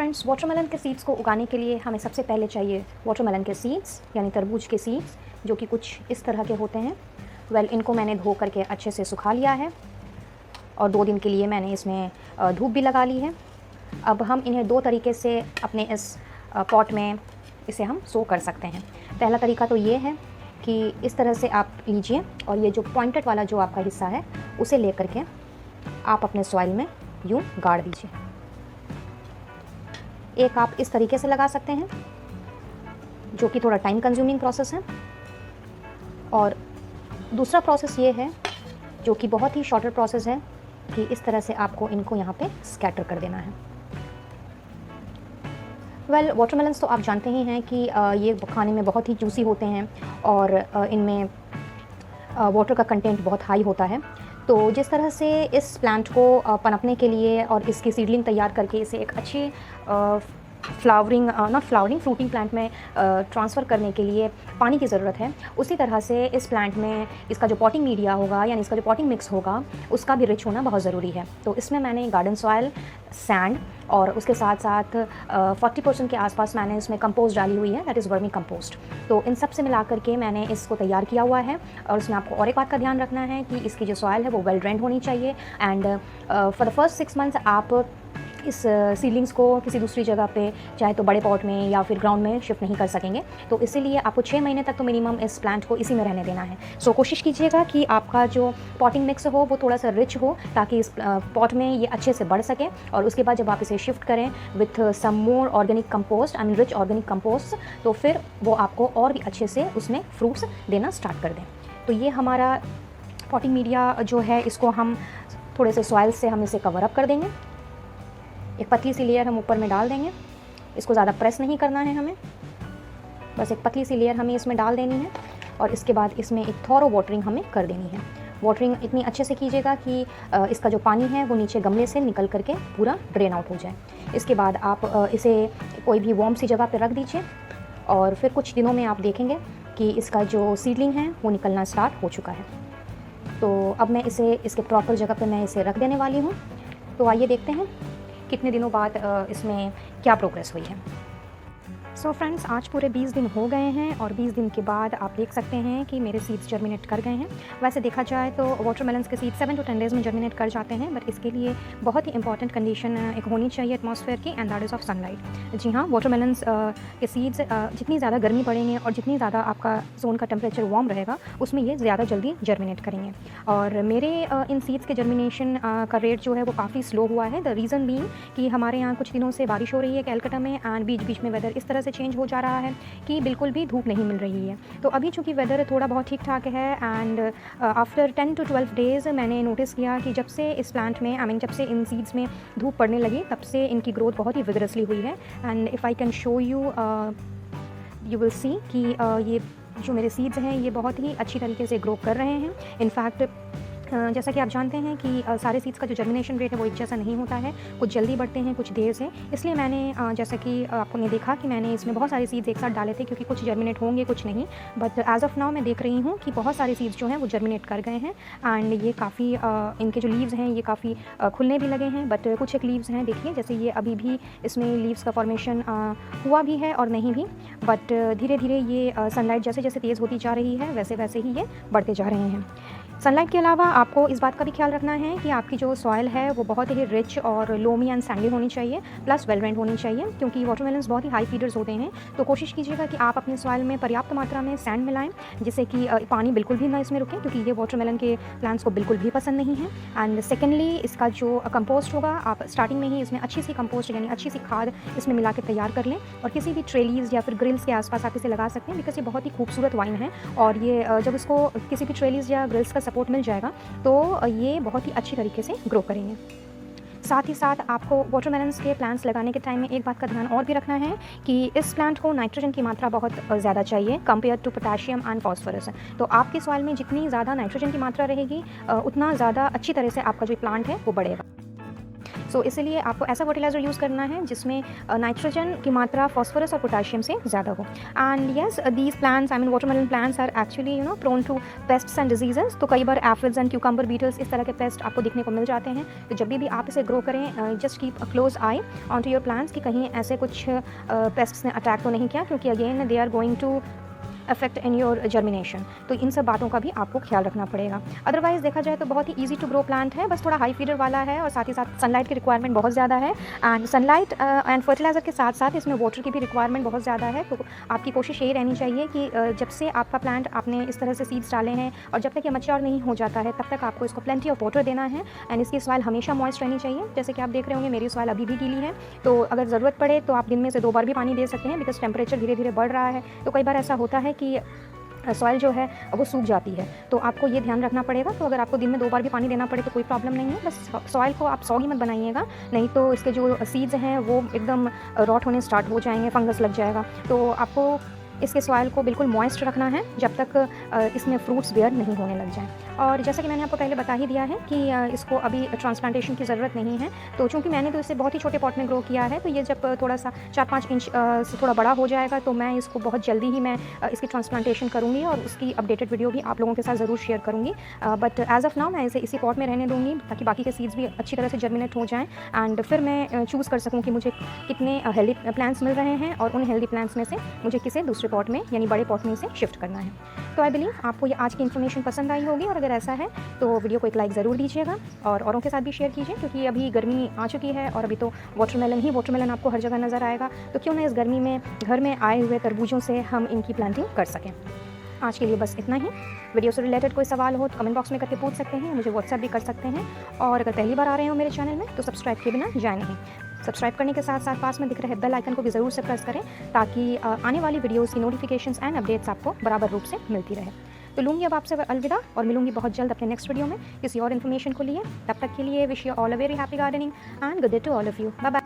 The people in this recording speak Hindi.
फ्रेंड्स, वाटरमेलन के सीड्स को उगाने के लिए हमें सबसे पहले चाहिए वाटरमेलन के सीड्स यानी तरबूज के सीड्स, जो कि कुछ इस तरह के होते हैं। इनको मैंने धो करके अच्छे से सुखा लिया है और 2 दिन के लिए मैंने इसमें धूप भी लगा ली है। अब हम इन्हें 2 तरीके से अपने इस पॉट में इसे हम सो कर सकते हैं। पहला तरीका तो ये है कि इस तरह से आप लीजिए और ये जो पॉइंटेड वाला जो आपका हिस्सा है उसे ले करके आप अपने सॉइल में यूँ गाड़ दीजिए। एक आप इस तरीके से लगा सकते हैं, जो कि थोड़ा टाइम कंज्यूमिंग प्रोसेस है, और दूसरा प्रोसेस ये है जो कि बहुत ही शॉर्टर प्रोसेस है कि इस तरह से आपको इनको यहाँ पे स्कैटर कर देना है। वाटरमेलन्स तो आप जानते ही हैं कि ये खाने में बहुत ही जूसी होते हैं और इनमें वाटर का कंटेंट बहुत हाई होता है। तो जिस तरह से इस प्लांट को पनपने के लिए और इसकी सीडलिंग तैयार करके इसे एक अच्छी फ्रूटिंग प्लांट में ट्रांसफ़र करने के लिए पानी की ज़रूरत है, उसी तरह से इस प्लांट में इसका जो पॉटिंग मीडिया होगा यानी इसका जो पॉटिंग मिक्स होगा उसका भी रिच होना बहुत ज़रूरी है। तो इसमें मैंने गार्डन सॉयल, सैंड और उसके साथ साथ 40% के आसपास मैंने इसमें कंपोस्ट डाली हुई है, दैट इज़ वर्मी कंपोस्ट। तो इन सब से मिला करके मैंने इसको तैयार किया हुआ है। और इसमें आपको और एक बात का ध्यान रखना है कि इसकी जो सॉयल है वो वेल ड्रेन्ड होनी चाहिए। And for the first 6 months आप इस सीडलिंग्स को किसी दूसरी जगह पे चाहे तो बड़े पॉट में या फिर ग्राउंड में शिफ्ट नहीं कर सकेंगे। तो इसीलिए आपको 6 महीने तक तो मिनिमम इस प्लांट को इसी में रहने देना है। सो कोशिश कीजिएगा कि आपका जो पॉटिंग मिक्स हो वो थोड़ा सा रिच हो, ताकि इस पॉट में ये अच्छे से बढ़ सके। और उसके बाद जब आप इसे शिफ्ट करें with some more organic compost, I mean rich organic compost, तो फिर वो आपको और भी अच्छे से उसमें फ्रूट्स देना स्टार्ट कर दें। तो ये हमारा पॉटिंग मीडिया जो है, इसको हम थोड़े से सॉइल से हम इसे कवर अप कर देंगे। एक पतली सी लेयर हम ऊपर में डाल देंगे। इसको ज़्यादा प्रेस नहीं करना है हमें, बस एक पतली सी लेयर हमें इसमें डाल देनी है। और इसके बाद इसमें एक थॉरो वाटरिंग हमें कर देनी है। वाटरिंग इतनी अच्छे से कीजिएगा कि इसका जो पानी है वो नीचे गमले से निकल करके पूरा ड्रेन आउट हो जाए। इसके बाद आप इसे कोई भी वार्म सी जगह पर रख दीजिए और फिर कुछ दिनों में आप देखेंगे कि इसका जो सीडलिंग है वो निकलना स्टार्ट हो चुका है। तो अब मैं इसे इसके प्रॉपर जगह पर मैं इसे रख देने वाली हूँ। तो आइए देखते हैं कितने दिनों बाद इसमें क्या प्रोग्रेस हुई है। सो फ्रेंड्स, आज पूरे 20 दिन हो गए हैं और 20 दिन के बाद आप देख सकते हैं कि मेरे सीड्स जर्मिनेट कर गए हैं। वैसे देखा जाए तो वाटरमेलन्स के सीड्स 7 to 10 डेज़ में जर्मिनेट कर जाते हैं, बट इसके लिए बहुत ही इंपॉर्टेंट कंडीशन एक होनी चाहिए एटमॉस्फेयर की, and that is of sunlight. जी हाँ, वाटरमेलन्स के सीड्स जितनी ज़्यादा गर्मी पड़ेंगे और जितनी ज़्यादा आपका जोन का टेम्परेचर वार्म रहेगा, उसमें ये ज़्यादा जल्दी जर्मिनेट करेंगे। और मेरे इन सीड्स के जर्मिनेशन का रेट जो है वो काफ़ी स्लो हुआ है। द रीज़न बीइंग कि हमारे यहाँ कुछ दिनों से बारिश हो रही है कैलकाटा में, एंड बीच बीच में वेदर इस तरह से चेंज हो जा रहा है कि बिल्कुल भी धूप नहीं मिल रही है। तो अभी चूँकि वेदर थोड़ा बहुत ठीक ठाक है, एंड आफ्टर 10 to 12 डेज़ मैंने नोटिस किया कि जब से इस प्लांट में जब से इन सीड्स में धूप पड़ने लगी, तब से इनकी ग्रोथ बहुत ही विगरसली हुई है। And if I can show you, you will see कि ये जो मेरे सीड्स हैं ये बहुत ही अच्छी तरीके से ग्रो कर रहे हैं। इनफैक्ट जैसा कि आप जानते हैं कि सारे सीड्स का जो जर्मिनेशन रेट है वो एक जैसा नहीं होता है, कुछ जल्दी बढ़ते हैं, कुछ देर से। इसलिए मैंने जैसा कि आपने देखा कि मैंने इसमें बहुत सारे सीड्स एक साथ डाले थे, क्योंकि कुछ जर्मिनेट होंगे कुछ नहीं। बट एज़ ऑफ नाउ मैं देख रही हूँ कि बहुत सारे सीड्स जो हैं वो जर्मिनेट कर गए हैं, एंड ये काफ़ी इनके जो लीव्स हैं ये काफ़ी खुलने भी लगे हैं। बट कुछ एक लीव्स हैं, देखिए जैसे ये अभी भी इसमें लीव्स का फॉर्मेशन हुआ भी है और नहीं भी, बट धीरे धीरे ये सनलाइट जैसे जैसे तेज़ होती जा रही है वैसे वैसे ही ये बढ़ते जा रहे हैं। सनलाइट के अलावा आपको इस बात का भी ख्याल रखना है कि आपकी जो सॉइल है वो बहुत ही रिच और लोमी एंड सैंडी होनी चाहिए, प्लस वेल ड्रेन्ड होनी चाहिए, क्योंकि वाटरमेलन्स बहुत ही हाई फीडर्स होते हैं। तो कोशिश कीजिएगा कि आप अपनी सॉइल में पर्याप्त मात्रा में सैंड मिलाएं, जिससे कि पानी बिल्कुल भी ना इसमें रुके, क्योंकि ये वाटरमेलन के प्लांट्स को बिल्कुल भी पसंद नहीं है। एंड सेकेंडली, इसका जो कंपोस्ट होगा, आप स्टार्टिंग में ही इसमें अच्छी सी कंपोस्ट यानी अच्छी सी खाद इसमें मिला के तैयार कर लें, और किसी भी ट्रेलीज़ या फिर ग्रिल्स के आसपास आप इसे लगा सकते हैं, बिकॉज ये बहुत ही खूबसूरत वाइन है। और ये जब इसको किसी भी ट्रेलीज़ या ग्रिल्स का सपोर्ट मिल जाएगा तो ये बहुत ही अच्छी तरीके से ग्रो करेंगे। साथ ही साथ आपको वाटरमेलन्स के प्लांट्स लगाने के टाइम में एक बात का ध्यान और भी रखना है कि इस प्लांट को नाइट्रोजन की मात्रा बहुत ज़्यादा चाहिए compare to potassium and phosphorus. तो आपकी सॉइल में जितनी ज़्यादा नाइट्रोजन की मात्रा रहेगी, उतना ज़्यादा अच्छी तरह से आपका जो प्लांट है वो बढ़ेगा। सो इसीलिए आपको ऐसा फर्टिलाइज़र यूज़ करना है जिसमें नाइट्रोजन की मात्रा फॉस्फोरस और पोटाशियम से ज़्यादा हो। And yes, these plants, I mean watermelon plants are actually prone to pests and diseases. तो कई बार एफिड्स एंड क्यूकम्बर बीटल्स इस तरह के पेस्ट आपको दिखने को मिल जाते हैं। तो जब भी आप इसे ग्रो करें, just keep a close eye on to your plants कि कहीं ऐसे कुछ पेस्ट्स ने अटैक तो नहीं किया, क्योंकि again they are going to affect in your germination. तो इन सब बातों का भी आपको ख्याल रखना पड़ेगा। अदरवाइज़ देखा जाए तो बहुत ही ईजी टू ग्रो प्लांट है, बस थोड़ा हाई फीडर वाला है और साथ ही साथ सनलाइट की रिक्वायरमेंट बहुत ज़्यादा है। एंड सनलाइट एंड फर्टिलाइज़र के साथ साथ इसमें वाटर की भी रिक्वायरमेंट बहुत ज़्यादा है। तो आपकी कोशिश यही रहनी चाहिए कि जब से आपका प्लांट आपने इस तरह से सीड्स डाले हैं और जब तक ये मैच्योर नहीं हो जाता है तब तक आपको इसको प्लेंटी ऑफ वाटर देना है। एंड इसकी सॉइल हमेशा मॉइस्ट रहनी चाहिए। जैसे कि आप देख रहे होंगे मेरी सॉइल अभी भी गीली है, तो अगर ज़रूरत पड़े तो आप दिन में से 2 बार भी पानी दे सकते हैं, बिकॉज टेम्परेचर धीरे धीरे बढ़ रहा है। तो कई बार ऐसा होता है कि सॉइल जो है वो सूख जाती है, तो आपको ये ध्यान रखना पड़ेगा। तो अगर आपको दिन में 2 बार भी पानी देना पड़े तो कोई प्रॉब्लम नहीं है, बस सॉइल को आप सॉगी मत बनाइएगा, नहीं तो इसके जो सीड्स हैं वो एकदम रॉट होने स्टार्ट हो जाएंगे, फंगस लग जाएगा। तो आपको इसके सॉइल को बिल्कुल मॉइस्ट रखना है जब तक इसमें फ्रूट्स बेयर नहीं होने लग जाएँ। और जैसा कि मैंने आपको पहले बता ही दिया है कि इसको अभी ट्रांसप्लांटेशन की ज़रूरत नहीं है। तो चूँकि मैंने तो इसे बहुत ही छोटे पॉट में ग्रो किया है, तो ये जब थोड़ा सा 4-5 इंच से थोड़ा बड़ा हो जाएगा तो मैं इसको बहुत जल्दी ही मैं इसकी ट्रांसप्लांटेशन करूँगी और उसकी अपडेटेड वीडियो भी आप लोगों के साथ ज़रूर शेयर करूँगी। बट एज़ ऑफ नाउ मैं इसे इसी पॉट में रहने दूँगी ताकि बाकी के सीड्स भी अच्छी तरह से जर्मिनेट हो जाएँ एंड फिर मैं चूज़ कर सकूँ कि मुझे कितने हेल्दी प्लांट्स मिल रहे हैं और उन हेल्दी प्लांट्स में से मुझे किसे दूसरे पॉट में यानी बड़े पॉट में इसे शिफ्ट करना है। तो आई बिलीव आपको ये आज की इन्फॉर्मेशन पसंद आई होगी, और अगर ऐसा है तो वीडियो को एक लाइक ज़रूर दीजिएगा और औरों के साथ भी शेयर कीजिए, क्योंकि अभी गर्मी आ चुकी है और अभी तो वाटरमेलन आपको हर जगह नज़र आएगा। तो क्यों ना इस गर्मी में घर में आए हुए तरबूजों से हम इनकी प्लांटिंग कर सकें। आज के लिए बस इतना ही। वीडियो से रिलेटेड कोई सवाल हो तो कमेंट बॉक्स में करके पूछ सकते हैं, मुझे व्हाट्सएप भी कर सकते हैं। और अगर पहली बार आ रहे हो मेरे चैनल में तो सब्सक्राइब किए बिना जाए नहीं। सब्सक्राइब करने के साथ साथ पास में दिख रहे बेल आइकन को भी ज़रूर से प्रेस करें ताकि आने वाली वीडियोज़ की नोटिफिकेशंस एंड अपडेट्स आपको बराबर रूप से मिलती रहे। तो लूँगी अब आपसे अलविदा और मिलूंगी बहुत जल्द अपने नेक्स्ट वीडियो में किसी और इन्फॉर्मेशन को लिए। तब तक के लिए wish you all a very happy gardening and good day to all of you. Bye bye.